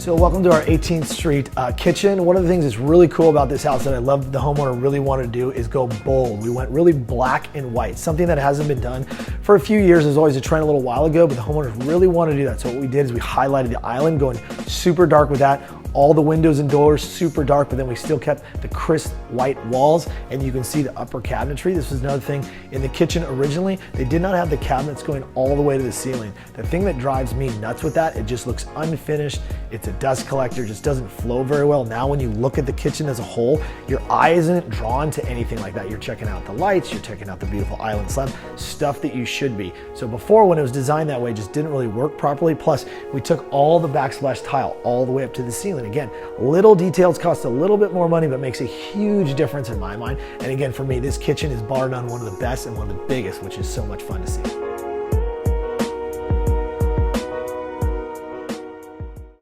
So welcome to our 18th Street kitchen. One of the things that's really cool about this house that I love the homeowner really wanted to do is go bold. We went really black and white, something that hasn't been done for a few years. It was always a trend a little while ago, but the homeowners really wanted to do that. So what we did is we highlighted the island, going super dark with that. All the windows and doors super dark, but then we still kept the crisp white walls, and you can see the upper cabinetry. This was another thing in the kitchen originally. They did not have the cabinets going all the way to the ceiling. The thing that drives me nuts with that, it just looks unfinished. It's a dust collector, just doesn't flow very well. Now when you look at the kitchen as a whole, your eye isn't drawn to anything like that. You're checking out the lights, you're checking out the beautiful island slab, stuff that you should be. So before, when it was designed that way, it just didn't really work properly. Plus, we took all the backsplash tile all the way up to the ceiling. Again, little details cost a little bit more money, but makes a huge difference in my mind. And again, for me, this kitchen is bar none one of the best and one of the biggest, which is so much fun to see.